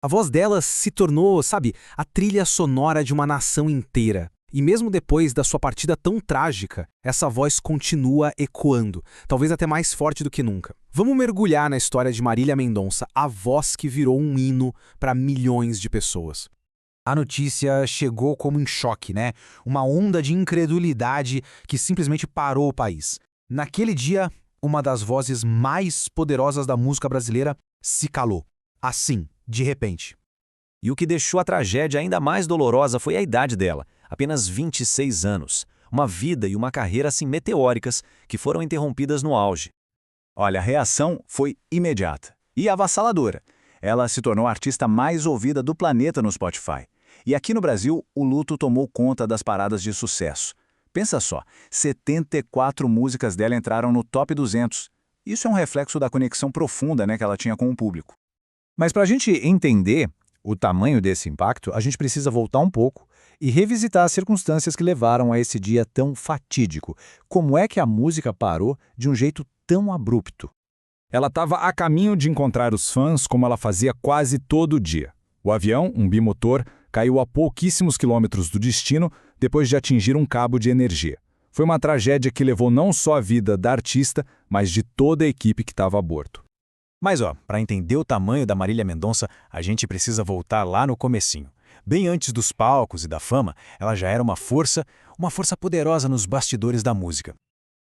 A voz dela se tornou, sabe, a trilha sonora de uma nação inteira. E mesmo depois da sua partida tão trágica, essa voz continua ecoando, talvez até mais forte do que nunca. Vamos mergulhar na história de Marília Mendonça, a voz que virou um hino para milhões de pessoas. A notícia chegou como um choque, né? Uma onda de incredulidade que simplesmente parou o país. Naquele dia, uma das vozes mais poderosas da música brasileira se calou. Assim, de repente. E o que deixou a tragédia ainda mais dolorosa foi a idade dela, apenas 26 anos. Uma vida e uma carreira assim meteóricas que foram interrompidas no auge. Olha, a reação foi imediata e avassaladora. Ela se tornou a artista mais ouvida do planeta no Spotify. E aqui no Brasil, o luto tomou conta das paradas de sucesso. Pensa só, 74 músicas dela entraram no Top 200. Isso é um reflexo da conexão profunda, né, que ela tinha com o público. Mas para a gente entender o tamanho desse impacto, a gente precisa voltar um pouco e revisitar as circunstâncias que levaram a esse dia tão fatídico. Como é que a música parou de um jeito tão abrupto? Ela estava a caminho de encontrar os fãs como ela fazia quase todo dia. O avião, um bimotor, caiu a pouquíssimos quilômetros do destino depois de atingir um cabo de energia. Foi uma tragédia que levou não só a vida da artista, mas de toda a equipe que estava a bordo. Mas para entender o tamanho da Marília Mendonça, a gente precisa voltar lá no comecinho. Bem antes dos palcos e da fama, ela já era uma força poderosa nos bastidores da música.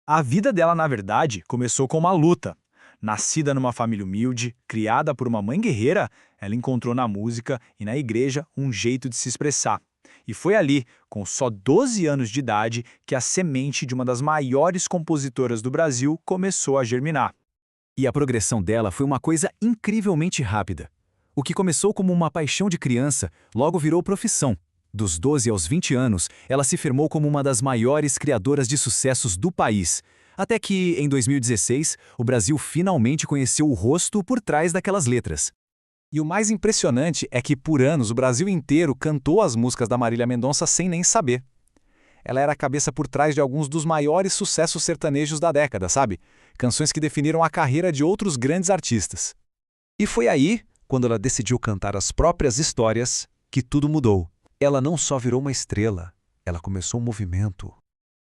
A vida dela, na verdade, começou com uma luta. Nascida numa família humilde, criada por uma mãe guerreira, ela encontrou na música e na igreja um jeito de se expressar. E foi ali, com só 12 anos de idade, que a semente de uma das maiores compositoras do Brasil começou a germinar. E a progressão dela foi uma coisa incrivelmente rápida. O que começou como uma paixão de criança, logo virou profissão. Dos 12 aos 20 anos, ela se firmou como uma das maiores criadoras de sucessos do país. Até que, em 2016, o Brasil finalmente conheceu o rosto por trás daquelas letras. E o mais impressionante é que, por anos, o Brasil inteiro cantou as músicas da Marília Mendonça sem nem saber. Ela era a cabeça por trás de alguns dos maiores sucessos sertanejos da década, sabe? Canções que definiram a carreira de outros grandes artistas. E foi aí, quando ela decidiu cantar as próprias histórias, que tudo mudou. Ela não só virou uma estrela, ela começou um movimento.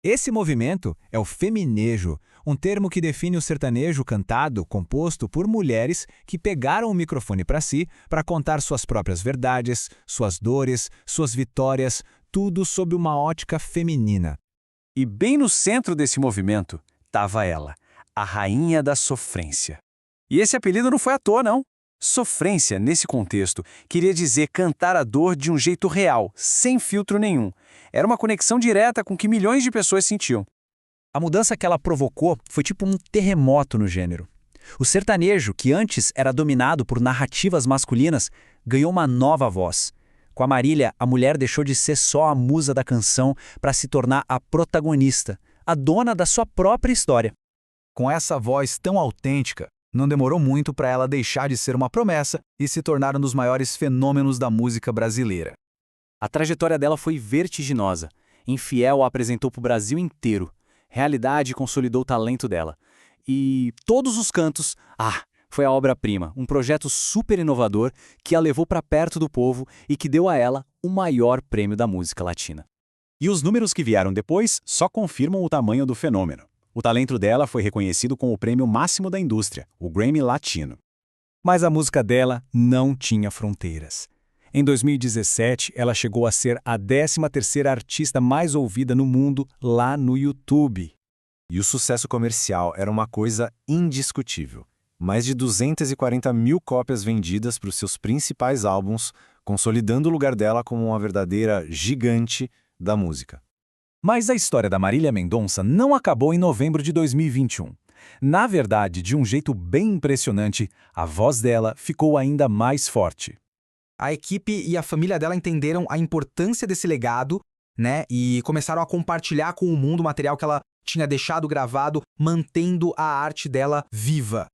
Esse movimento é o feminejo, um termo que define o sertanejo cantado, composto por mulheres que pegaram o microfone para si para contar suas próprias verdades, suas dores, suas vitórias, tudo sob uma ótica feminina. E bem no centro desse movimento estava ela, a rainha da sofrência. E esse apelido não foi à toa, não. Sofrência, nesse contexto, queria dizer cantar a dor de um jeito real, sem filtro nenhum. Era uma conexão direta com o que milhões de pessoas sentiam. A mudança que ela provocou foi tipo um terremoto no gênero. O sertanejo, que antes era dominado por narrativas masculinas, ganhou uma nova voz. Com a Marília, a mulher deixou de ser só a musa da canção para se tornar a protagonista, a dona da sua própria história. Com essa voz tão autêntica, não demorou muito para ela deixar de ser uma promessa e se tornar um dos maiores fenômenos da música brasileira. A trajetória dela foi vertiginosa. Infiel a apresentou para o Brasil inteiro. Realidade consolidou o talento dela. E Todos os Cantos, foi a obra-prima, um projeto super inovador que a levou para perto do povo e que deu a ela o maior prêmio da música latina. E os números que vieram depois só confirmam o tamanho do fenômeno. O talento dela foi reconhecido com o prêmio máximo da indústria, o Grammy Latino. Mas a música dela não tinha fronteiras. Em 2017, ela chegou a ser a 13ª artista mais ouvida no mundo lá no YouTube. E o sucesso comercial era uma coisa indiscutível. Mais de 240 mil cópias vendidas para os seus principais álbuns, consolidando o lugar dela como uma verdadeira gigante da música. Mas a história da Marília Mendonça não acabou em novembro de 2021. Na verdade, de um jeito bem impressionante, a voz dela ficou ainda mais forte. A equipe e a família dela entenderam a importância desse legado, né? E começaram a compartilhar com o mundo o material que ela tinha deixado gravado, mantendo a arte dela viva.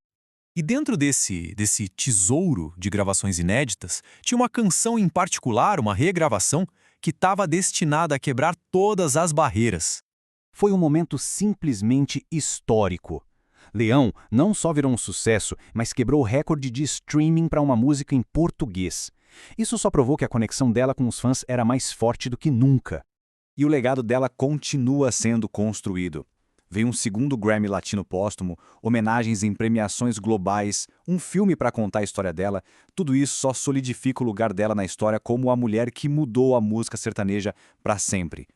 E dentro desse tesouro de gravações inéditas, tinha uma canção em particular, uma regravação, que estava destinada a quebrar todas as barreiras. Foi um momento simplesmente histórico. Leão não só virou um sucesso, mas quebrou o recorde de streaming para uma música em português. Isso só provou que a conexão dela com os fãs era mais forte do que nunca. E o legado dela continua sendo construído. Veio um segundo Grammy Latino póstumo, homenagens em premiações globais, um filme para contar a história dela. Tudo isso só solidifica o lugar dela na história como a mulher que mudou a música sertaneja para sempre.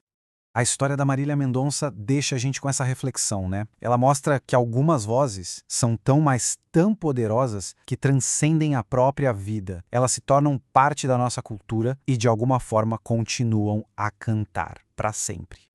A história da Marília Mendonça deixa a gente com essa reflexão, né? Ela mostra que algumas vozes são tão poderosas que transcendem a própria vida. Elas se tornam parte da nossa cultura e, de alguma forma, continuam a cantar para sempre.